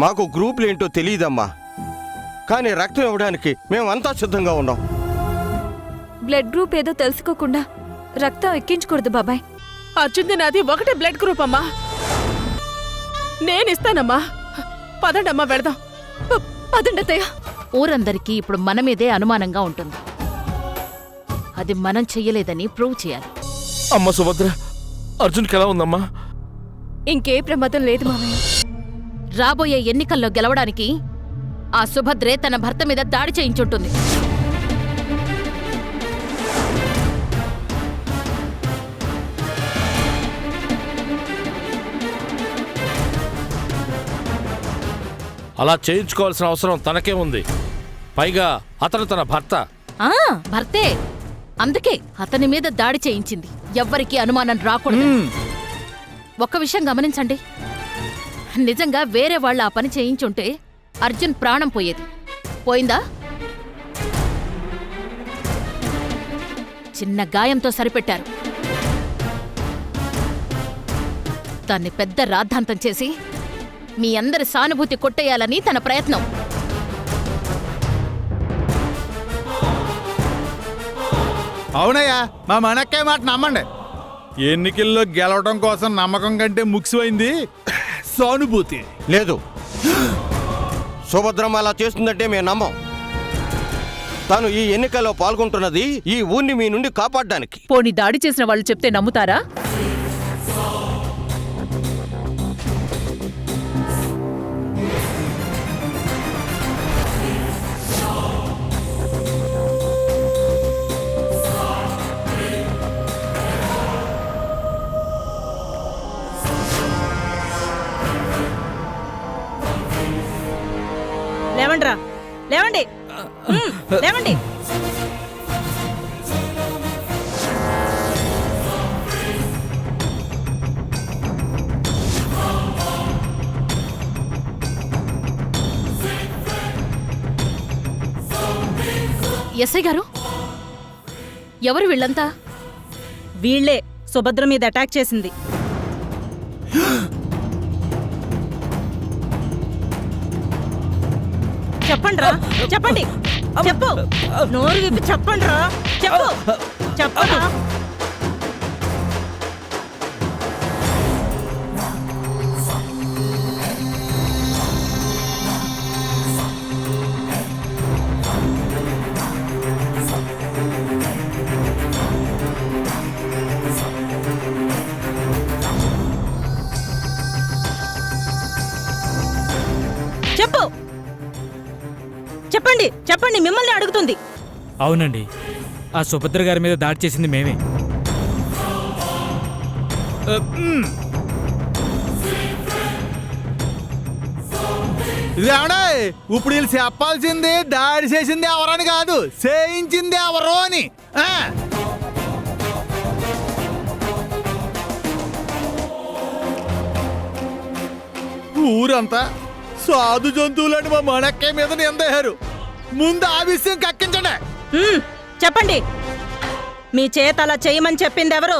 మాకు గ్రూపులు ఏంటో తెలియదమ్మా, కానీ రక్తం ఇవ్వడానికి మేమంతా సిద్ధంగా ఉన్నాం. బ్లడ్ గ్రూప్ ఏదో తెలుసుకోకుండా రక్తం ఎక్కించకూడదు బాబాయ్. అర్జున్ది నాది ఒకటే బ్లడ్ గ్రూప్ అమ్మా. నేనిస్తానమ్మా. పదండమ్మా వెళదాం. పదండతయ్య. ఊరందరికీ ఇప్పుడు మన మీదే అనుమానంగా ఉంటుంది. అది మనం చెయ్యలేదని ప్రూవ్ చేయాలి. అమ్మ సుభద్ర, అర్జున్కి ఎలా ఉందమ్మా? ఇంకే ప్రమాదం లేదు మామయ్య. రాబోయే ఎన్నికల్లో గెలవడానికి ఆ సుభద్రే తన భర్త మీద దాడి చేయించుంటుంది. అలా చేయించుకోవాల్సిన అవసరం తనకే ఉంది. పైగా అతను తన భర్త. భర్తే. అందుకే అతని మీద దాడి చేయించింది. ఎవ్వరికీ అనుమానం రాకూడదు. ఒక్క విషయం గమనించండి, నిజంగా వేరే వాళ్ళు ఆ పని చేయించుంటే అర్జున్ ప్రాణం పోయేది. పోయిందా? చిన్న గాయంతో సరిపెట్టారు. దాన్ని పెద్ద రాద్ధాంతం చేసి మీ అందరి సానుభూతి కొట్టేయాలని తన ప్రయత్నం. అవునయ్యా, మా మనక్కే మాట నమ్మండి. ఎన్నికల్లో గెలవడం కోసం నమ్మకం కంటే ముఖ్యమైంది సానుభూతి. లేదు, సుభద్రమ్మ అలా చేస్తుందంటే మేము నమ్మం. తాను ఈ ఎన్నికల్లో పాల్గొంటున్నది ఈ ఊరిని మీ నుండి కాపాడడానికి. పోనీ దాడి చేసిన వాళ్ళు చెప్తే నమ్ముతారా? లేవండ్రా, లేవండి, లేవండి. ఎస్ఐ గారు, ఎవరు వీళ్ళంతా? వీళ్లే సుభద్ర మీద అటాక్ చేసింది. చెప్పండ్రా, చెప్పండి, చెప్పు. నోరు విప్పి చెప్పండ్రా, చెప్పు, చెప్పరా. చెప్పు, చెప్పండి, చెప్పండి, మిమ్మల్ని అడుగుతుంది. అవునండి, ఆ సుభద్ర గారి మీద దాడి చేసింది మేమే. ఇదేమడా ఇప్పుడు వీళ్ళు చెప్పాల్సింది దాడి చేసింది ఎవరని కాదు, చేయించింది ఎవరో అని. ఊరంతా సాధు జంతువులని మా మనక్కే మీద నిందేశారు. ముందు ఆ విషయం కక్కించండి. చెప్పండి, మీ చేత అలా చేయమని చెప్పింది ఎవరు?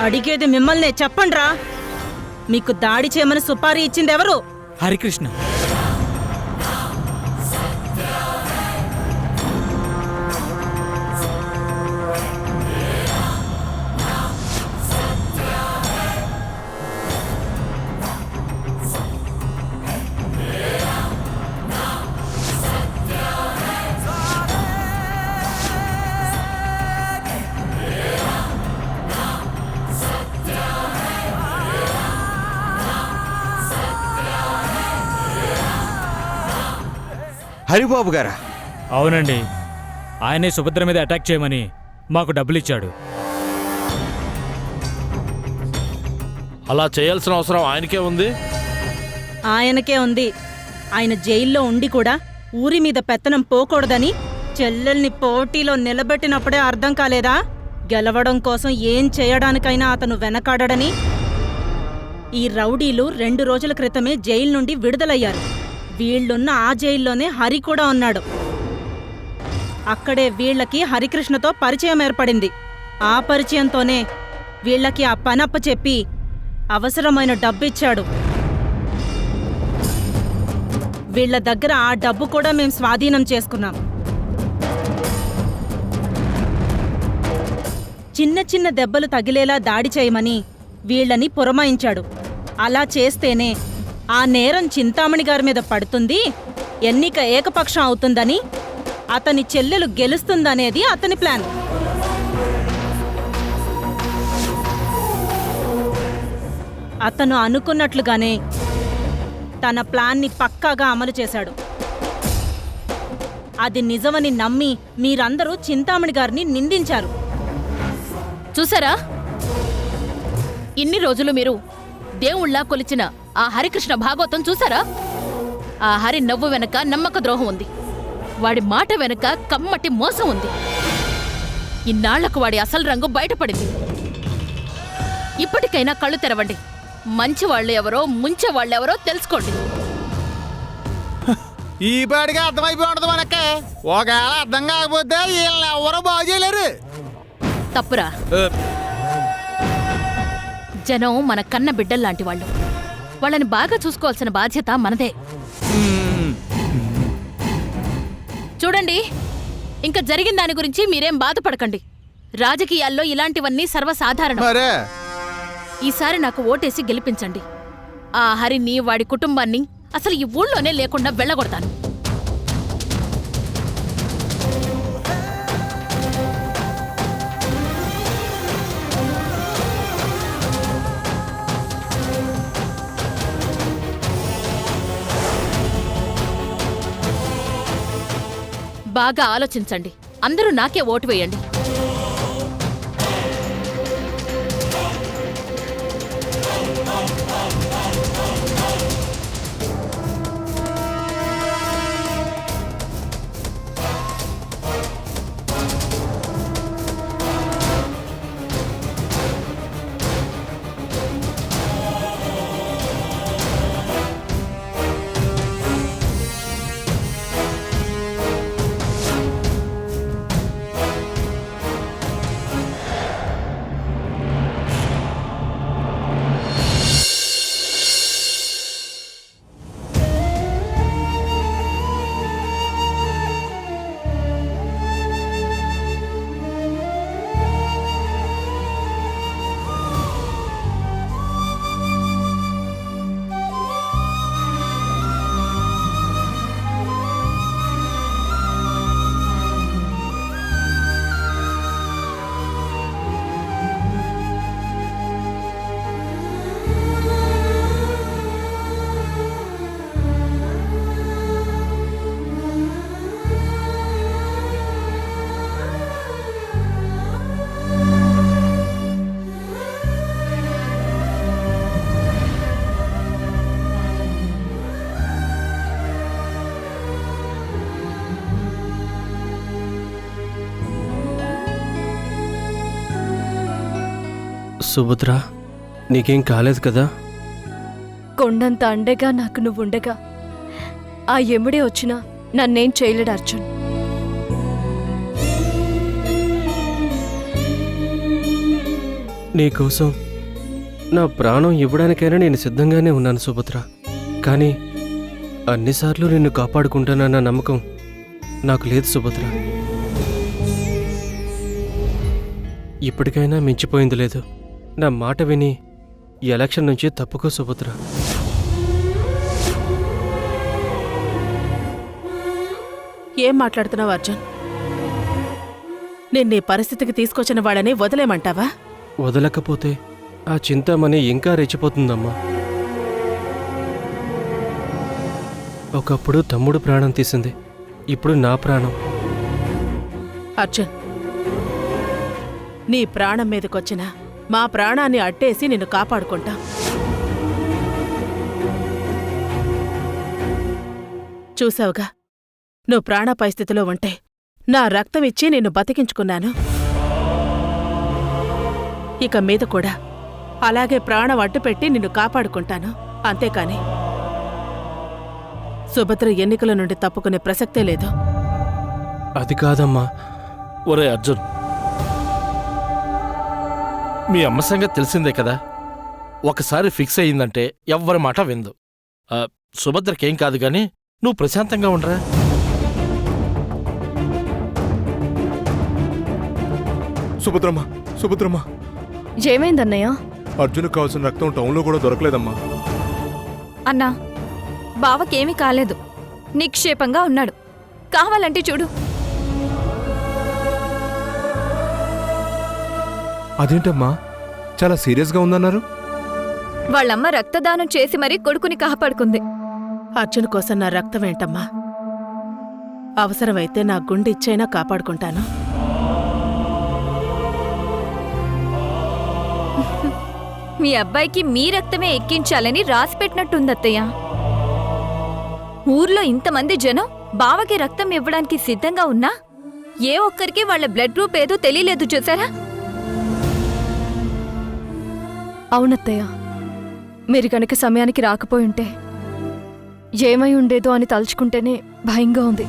అడిగేది మిమ్మల్నే, చెప్పండ్రా. మీకు దాడి చేయమని సుపారీ ఇచ్చింది ఎవరు? హరికృష్ణ. హరిబాబు గారా? అవునండి, ఆయనే సుభద్ర మీద అటాక్ చేయమని మాకు డబ్బులిచ్చాడు. అలా చేయాల్సిన అవసరం ఆయనకే ఉంది. ఆయనకే ఉంది. ఆయన జైల్లో ఉండి కూడా ఊరి మీద పెత్తనం పోకూడదని చెల్లెల్ని పోటీలో నిలబెట్టినప్పుడే అర్థం కాలేదా? గెలవడం కోసం ఏం చేయడానికైనా అతను వెనకాడని. ఈ రౌడీలు 2 రోజుల క్రితమే జైలు నుండి విడుదలయ్యారు. వీళ్లున్న ఆ జైల్లోనే హరి కూడా ఉన్నాడు. అక్కడే వీళ్లకి హరికృష్ణతో పరిచయం ఏర్పడింది. ఆ పరిచయంతోనే వీళ్ళకి ఆ పనప్ప చెప్పి అవసరమైన డబ్బిచ్చాడు. వీళ్ళ దగ్గర ఆ డబ్బు కూడా మేం స్వాధీనం చేసుకున్నాం. చిన్న చిన్న దెబ్బలు తగిలేలా దాడి చేయమని వీళ్ళని పురమాయించాడు. అలా చేస్తేనే ఆ నేరం చింతామణి గారి మీద పడుతుంది, ఎన్నిక ఏకపక్షం అవుతుందని, అతని చెల్లెలు గెలుస్తుందనేది అతని ప్లాన్. అతను అనుకున్నట్లుగానే తన ప్లాన్ని పక్కాగా అమలు చేశాడు. అది నిజమని నమ్మి మీరందరూ చింతామణి గారిని నిందించారు. చూసారా, ఇన్ని రోజులు మీరు దేవుళ్లా కొలిచిన ఆ హరికృష్ణ భాగవతం చూసారా? ఆ హరి నవ్వు వెనక నమ్మక ద్రోహం ఉంది, వాడి మాట వెనక కమ్మటి మోసం ఉంది. ఇన్నాళ్లకు వాడి అసలు రంగు బయటపడింది. ఇప్పటికైనా కళ్ళు తెరవండి, మంచి వాళ్ళు ఎవరో ముంచే వాళ్ళెవరో తెలుసుకోండి. ఈ పాటిగా అర్థమైపోయి ఉండదు మనకే. ఒకవేళ అర్థం కాకపోతే వీళ్ళని ఎవరో బాగు చేయలేరు. తప్పురా, జనం మన కన్న బిడ్డల్లాంటి వాళ్ళు. వాళ్ళని బాగా చూసుకోవాల్సిన బాధ్యత మనదే. చూడండి, ఇంకా జరిగిన దాని గురించి మీరేం బాధపడకండి. రాజకీయాల్లో ఇలాంటివన్నీ సర్వసాధారణం. మరే ఈసారి నాకు ఓటేసి గెలిపించండి. ఆ హరిని, వాడి కుటుంబాన్ని అసలు ఈ ఊళ్ళోనే లేకుండా వెళ్ళగొడతాను. బాగా ఆలోచించండి. అందరూ నాకే ఓటు వేయండి. సుభద్ర, నీకేం కాలేదు కదా? కొండంత అండగా నాకు నువ్వుండగా ఆ ఎముడే వచ్చినా నన్నేం చేయలేడు అర్జున్. నీకోసం నా ప్రాణం ఇవ్వడానికైనా నేను సిద్ధంగానే ఉన్నాను సుభద్ర. కానీ అన్నిసార్లు నిన్ను కాపాడుకుంటానన్న నమ్మకం నాకు లేదు సుభద్ర. ఇప్పటికైనా మించిపోయింది లేదు. నా మాట విని ఎలక్షన్ నుంచి తప్పుకో సుభద్ర. ఏం మాట్లాడుతున్నావు అర్జున్? నిన్నీ పరిస్థితికి తీసుకొచ్చిన వాడని వదిలేమంటావా? వదలకపోతే ఆ చింతామణి ఇంకా రెచ్చిపోతుందమ్మా. ఒకప్పుడు తమ్ముడు ప్రాణం తీసింది, ఇప్పుడు నా ప్రాణం. అర్జున్, నీ ప్రాణం మీదకొచ్చిన మా ప్రాణాన్ని అట్టేసి నిన్ను కాపాడుకుంటా. చూసావుగా, నువ్వు ప్రాణాపాయ స్థితిలో ఉంటే నా రక్తం ఇచ్చి నిన్ను బతికించుకున్నాను. ఇక మీద కూడా అలాగే ప్రాణం అడ్డుపెట్టి నిన్ను కాపాడుకుంటాను. అంతేకాని సుభద్ర ఎన్నికల నుండి తప్పుకునే ప్రసక్తే లేదు. అది కాదమ్మా. ఒరే అర్జున్, మీ అమ్మ సంగతి తెలిసిందే కదా, ఒకసారి ఫిక్స్ అయ్యిందంటే ఎవ్వరి మాట విందు. సుభద్రకేం కాదు గాని నువ్వు ప్రశాంతంగా ఉండరా. సుభద్రమ్మ, సుభద్రమ్మ, ఏమైందన్నయ్య? అర్జున్కి కావాల్సిన రక్తం టౌన్లో కూడా దొరకలేదమ్మా. అన్నా, బావకేమీ కాలేదు, నిక్షేపంగా ఉన్నాడు. కావాలంటే చూడు. అదేంటమ్మా, చాలా సీరియస్గా ఉందన్నారు? వాళ్ళమ్మ రక్తదానం చేసి మరీ కొడుకుని కాపాడుకుంది. అర్జున్ కోసం నా రక్తం ఏంటమ్మా? అవసరమైతే నా గుండె ఇచ్చైనా కాపాడుకుంటాను. మీ అబ్బాయికి మీ రక్తమే ఎక్కించాలని రాసిపెట్టినట్టుందత్తయ్య. ఊర్లో ఇంతమంది జనం బావకి రక్తం ఇవ్వడానికి సిద్ధంగా ఉన్నా ఏ ఒక్కరికి వాళ్ళ బ్లడ్ గ్రూప్ ఏదో తెలియలేదు చూసారా? అవునత్తయ్య, మీరు గనక సమయానికి రాకపోయుంటే ఏమై ఉండేదో అని తలుచుకుంటేనే భయంగా ఉంది.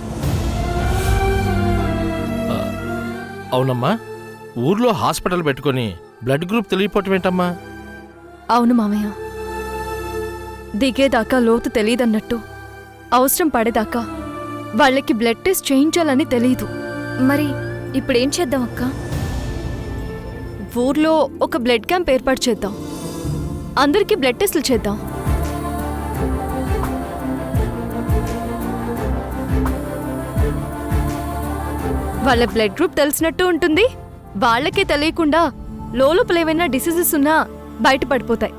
అవునమ్మా, ఊర్లో హాస్పిటల్ పెట్టుకొని బ్లడ్ గ్రూప్ తెలియపోవటం ఏంటమ్మా? అవును మామయ్య, దిగేదాకా లోతు తెలీదన్నట్టు అవసరం పడేదాకా వాళ్ళకి బ్లడ్ టెస్ట్ చేయించాలని తెలీదు. మరి ఇప్పుడేం చేద్దాం అక్క? ఊర్లో ఒక బ్లడ్ క్యాంప్ ఏర్పాటు చేద్దాం. అందరికీ బ్లడ్ టెస్టులు చేద్దాం. వాళ్ళ బ్లడ్ గ్రూప్ తెలిసినట్టు ఉంటుంది, వాళ్ళకే తెలియకుండా లోపల ఏమైనా డిసీజెస్ ఉన్నా బయటపడిపోతాయి.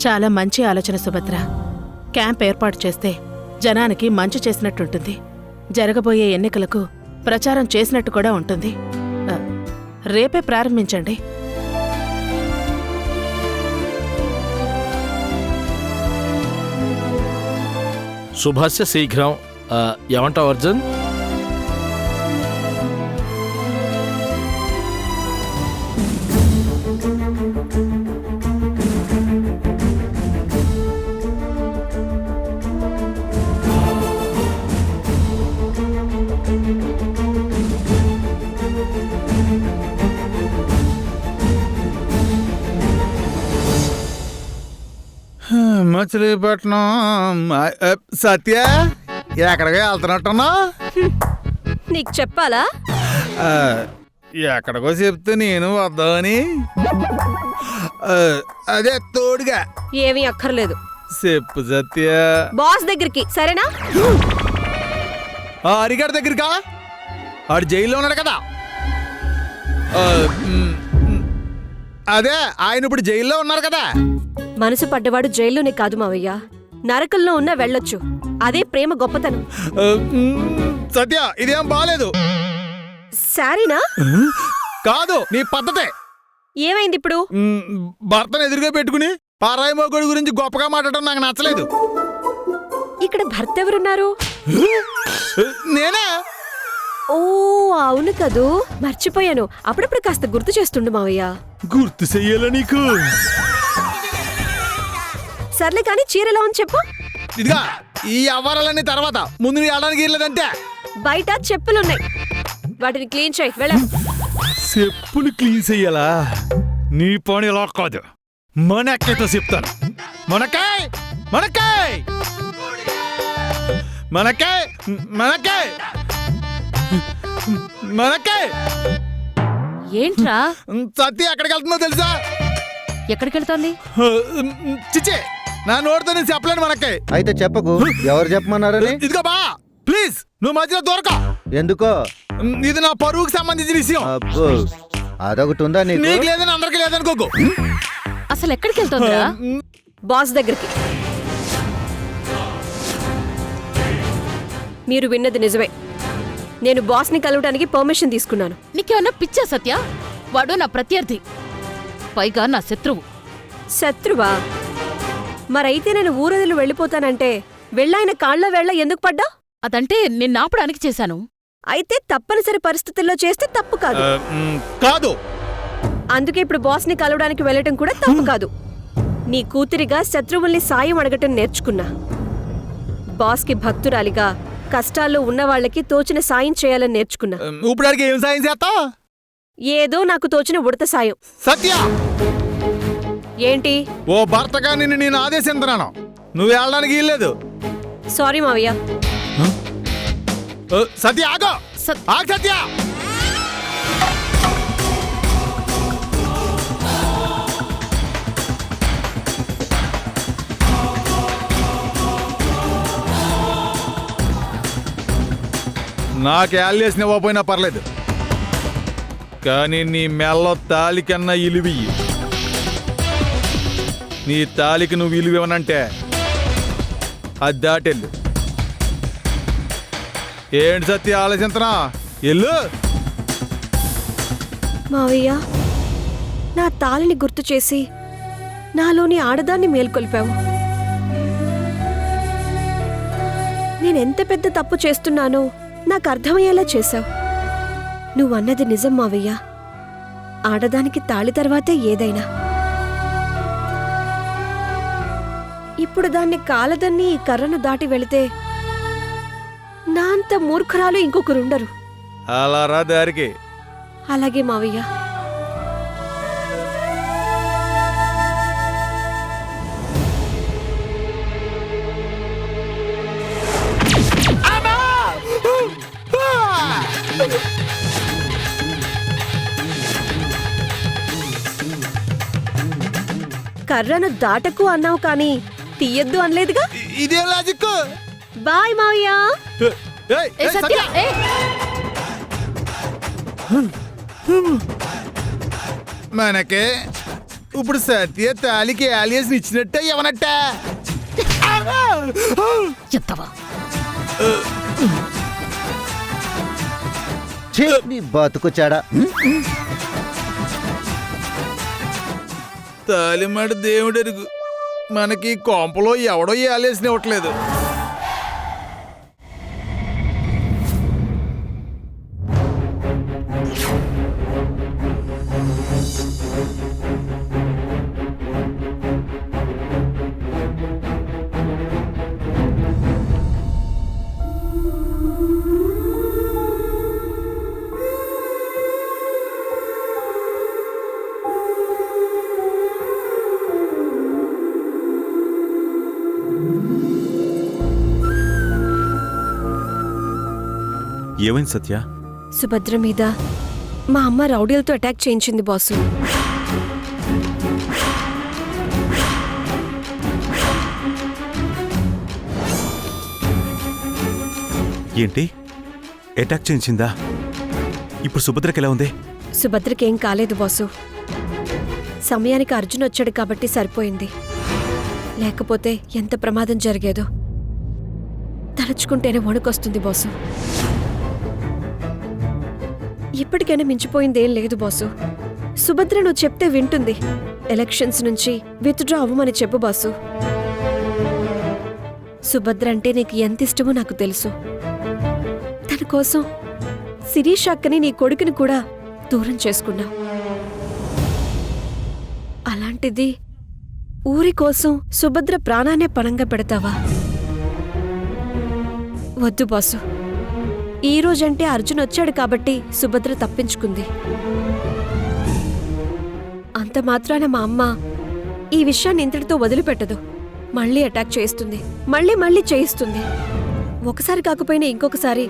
చాలా మంచి ఆలోచన సుభద్ర. క్యాంప్ ఏర్పాటు చేస్తే జనానికి మంచి చేసినట్టుంటుంది. జరగబోయే ఎన్నికలకు ప్రచారం చేసినట్టు కూడా ఉంటుంది. రేపే ప్రారంభించండి. శుభస్య శీఘ్రం. ఏమంటావు అర్జున్? మచిలీపట్నం. సత్య, ఎక్కడికి వెళ్తున్నట్టున్నా? నీకు చెప్పాలా? ఎక్కడికో చెప్తే నేను వద్దామని. అదే తోడుగా. ఏమీ అక్కర్లేదు, చెప్పు సత్య. బాస్ దగ్గరికి, సరేనా? హరిగారి దగ్గరికా? ఆడు జైల్లో ఉన్నాడు కదా. అదే, ఆయన ఇప్పుడు జైల్లో ఉన్నారు కదా. మనసు పడ్డవాడు జైల్లోనే కాదు మావయ్య, నరకంలో ఉన్నా వెళ్ళొచ్చు. అదే ప్రేమ గొప్పతనం. సత్య, ఇదేం బాలేదు. సారీనా? కాదు, నీ పద్ధతే. ఏమైంది ఇప్పుడు? భర్తను ఎదురుగా పెట్టుకుని పారాయి మొగుడి గురించి గొప్పగా మాట్లాడటం నాకు నచ్చలేదు. ఇక్కడ భర్త ఎవరున్నారు? నేనే. ఓ అవును కదూ, మర్చిపోయాను. అప్పుడప్పుడు కాస్త గుర్తు చేస్తుండు మావయ్య. గుర్తు చెయ్యాల నీకు? సర్లే కానీ చీరలో అని చెప్పు. ఇదిగా, ఈ అవ్వారాలన్నీ తర్వాత, ముందు నీ ఆడడానికి వెళ్ళదంటే. బయట చెప్పులున్నాయి, వాటిని క్లీన్ చేయి. వెళ్ళ. చెప్పులు క్లీన్ చెయ్యాలా? నీ పని ఎలా కాదు, మనక్కతో చెప్తాను. మనకాయ్ మనకాయ్ మనకాయ్ మనకాయ్ మనకాయ్. ఏంట్రా? సత్య ఎక్కడికి వెళ్తుందో తెలుసా? ఎక్కడికెళ్తోంది? చిచ్చే, నా నోటితో నేను చెప్పలేను మనకాయ్. అయితే చెప్పకు, ఎవరు చెప్పమన్నారని. ఇదిగో బా, ప్లీజ్ నువ్వు మధ్యలో దొరక. ఎందుకో? ఇది నా పరువుకి సంబంధించిన విషయం. అబ్బో, అదొకటి ఉందా నీకు? నీకు లేదని అందరికి లేదనుకోకు. అసలు ఎక్కడికెళ్తోందిరా? బాస్ దగ్గరికి. మీరు విన్నది నిజమే, నేను బాస్ని కలవడానికి పర్మిషన్ తీసుకున్నాను. నీకేమన్నా పిచ్చా సత్య? వాడు నా ప్రత్యర్థి, పైగా నా శత్రువు. శత్రువా? మరైతే నేను ఊరదిలు వెళ్ళిపోతానంటే వెళ్ళాయన కాళ్ళ వేళ్ళ ఎందుకు పడ్డా? అదంటే నిన్నాపడానికి చేశాను. అయితే తప్పనిసరి పరిస్థితుల్లో చేస్తే తప్పు కాదు. కాదు, అందుకే ఇప్పుడు బాస్ని కలవడానికి వెళ్ళటం కూడా తప్పు కాదు. నీ కూతురిగా శత్రువుల్ని సాయం అడగటం నేర్చుకున్నా. బాస్కి భక్తురాలిగా కష్టాల్లో ఉన్న వాళ్ళకి తోచిన సాయం చేయాలని నేర్చుకున్నా. ఇప్పుడు అడిగి ఏం సాయం చేస్తా? ఏదో నాకు తోచిన ఉడత సాయం. సత్య, ఏంటి? ఓ భర్తగా నిన్ను నేను ఆదేశిస్తున్నాను. నువ్వు వెళ్ళడానికి వీల్లేదు. సారీ మావయ్య. సత్య ఆగో. సత్- ఆగు సత్య. నాకు యాల్లేసిన ఇవ్వకపోయినా పర్లేదు, కానీ నీ మెల్లో తాలి కన్నా ఇలువియ్యి. నీ తాలికి నువ్వు విలువివనంటే అది దాటెళ్ళు. ఏంటి సత్య ఆలోచించనా? ఎల్లు. మావయ్య, నా తాళిని గుర్తు చేసి నాలోని ఆడదాన్ని మేల్కొల్పావు. నేనెంత పెద్ద తప్పు చేస్తున్నానో నాకు అర్థమయ్యేలా చేశావు. నువ్వన్నది నిజం మావయ్య. ఆడదానికి తాళి తర్వాతే ఏదైనా. ఇప్పుడు దాన్ని కాలదన్ని ఈ కర్రను దాటి వెళితే నా అంత మూర్ఖురాలు ఇంకొకరుండరు. అలా రా దారికి. అలాగే మావయ్య. కర్రను దాటకు అన్నావు కానీ తీయద్దు అనలేదుగా. ఇదే లాజిక్. బాయ్ మావయ్య. ఏ సత్య, ఏ మనకే ఇప్పుడు సత్య తాలికి యాలియస్ ఇచ్చినట్టే ఎవనట్టే. చెత్తవా. ఛీ, నీ బతుకు చెడ. తాలిమాడు దేవుడెరుగు, మనకి కొంపలో ఎవడో యాలేసిన ఇవ్వట్లేదు. ఏమైంది సత్య? సుభద్ర మీద మా అమ్మ రౌడీలతో అటాక్ చేయించింది బాసు. ఏంటి, అటాక్ చేయించిందా? ఇప్పుడు సుభద్రకి ఎలా ఉంది? సుభద్రకేం కాలేదు బాసు. సమయానికి అర్జున్ వచ్చాడు కాబట్టి సరిపోయింది. లేకపోతే ఎంత ప్రమాదం జరిగేదో తలుచుకుంటేనే వణుకొస్తుంది బాసు. ఇప్పటికైనా మించిపోయిందేం లేదు బాసు. సుభద్ర నువ్వు చెప్తే వింటుంది. ఎలక్షన్స్ నుంచి విత్డ్రా అవ్వమని చెప్పు బాసు. సుభద్ర అంటే నీకు ఎంత ఇష్టమో నాకు తెలుసు. తన కోసం శిరీష్ అక్కని నీ కొడుకుని కూడా దూరం చేసుకున్నావు. అలాంటిది ఊరి కోసం సుభద్ర ప్రాణాన్నే పణంగా పెడతావా? వద్దు బాసు. ఈ రోజంటే అర్జున్ వచ్చాడు కాబట్టి సుభద్ర తప్పించుకుంది. అంత మాత్రాన మా అమ్మ ఈ విషయాన్ని ఇంతటితో వదిలిపెట్టదు. మళ్ళీ అటాక్ చేస్తుంది, మళ్ళీ చేయిస్తుంది. ఒకసారి కాకపోయినా ఇంకొకసారి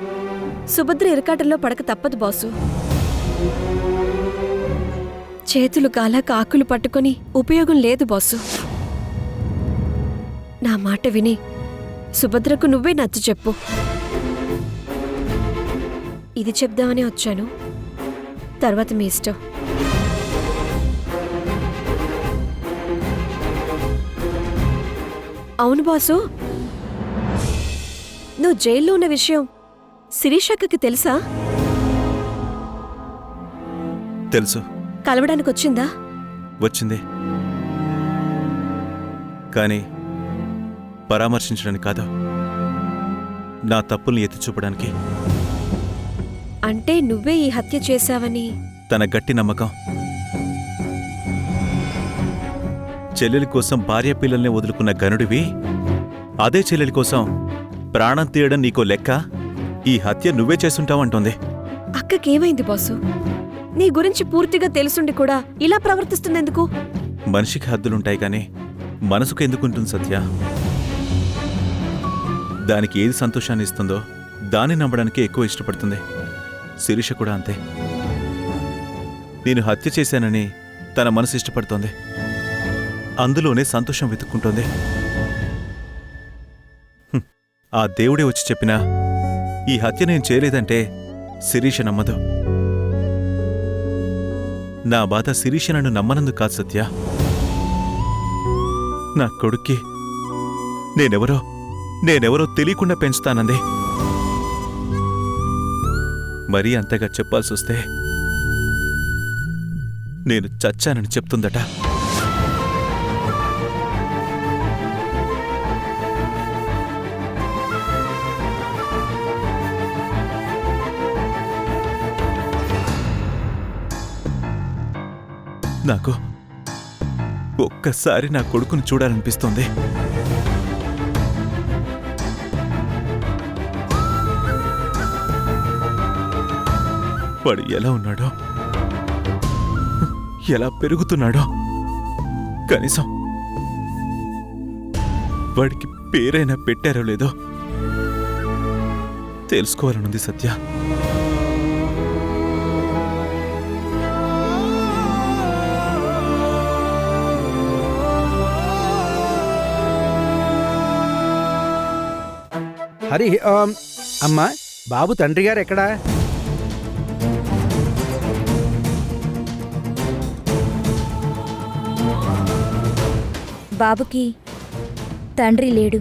సుభద్ర ఇరకాటంలో పడక తప్పదు బాసు. చేతులు కాలాక ఆకులు పట్టుకొని ఉపయోగం లేదు బాసు. నా మాట విని సుభద్రకు నువ్వే నచ్చ చెప్పు. ఇది చెప్దామని వచ్చాను, తర్వాత మీ ఇష్టం. అవును బాసు, నువ్వు జైల్లో ఉన్న విషయం శిరీషక్కకి తెలుసా? తెలుసు. కలవడానికి వచ్చిందా? వచ్చింది, కానీ పరామర్శించడానికి కాదు, నా తప్పుల్ని ఎత్తి చూపడానికి. అంటే నువ్వే ఈ హత్య చేశావని తన గట్టి నమ్మకం. చెల్లెలి కోసం భార్య పిల్లల్ని వదులుకున్న గనుడివి, అదే చెల్లెలి కోసం ప్రాణం తీయడం నీకో లెక్క? ఈ హత్య నువ్వే చేసుంటావంటోంది. అక్కకేమైంది బాసు? నీ గురించి పూర్తిగా తెలుసుండి కూడా ఇలా ప్రవర్తిస్తుందెందుకు? మనిషికి హద్దులుంటాయి కానీ మనసుకు ఎందుకుంటుంది సత్య? దానికి ఏది సంతోషాన్ని ఇస్తుందో దాన్ని నమ్మడానికి ఎక్కువ ఇష్టపడుతుంది. శిరీష కూడా అంతే. నేను హత్య చేశానని తన మనసు ఇష్టపడుతోంది, అందులోనే సంతోషం వెతుక్కుంటోంది. ఆ దేవుడే వచ్చి చెప్పినా ఈ హత్య నేను చేయలేదంటే శిరీష నమ్మదు. నా బాధ శిరీష నన్ను నమ్మనందుకు కాదు సత్య. నా కొడుక్కి నేనెవరో తెలియకుండా పెంచుతానంది. మరీ అంతగా చెప్పాల్సొస్తే నేను చచ్చానని చెప్తుందట. నాకు ఒక్కసారి నా కొడుకును చూడాలనిపిస్తోంది. వాడు ఎలా ఉన్నాడో, ఎలా పెరుగుతున్నాడో, కనీసం వాడికి పేరైనా పెట్టారో లేదో తెలుసుకోవాలనుంది సత్య. హరి అమ్మా, బాబు తండ్రి గారు ఎక్కడా? బాబుకి తండ్రి లేడు.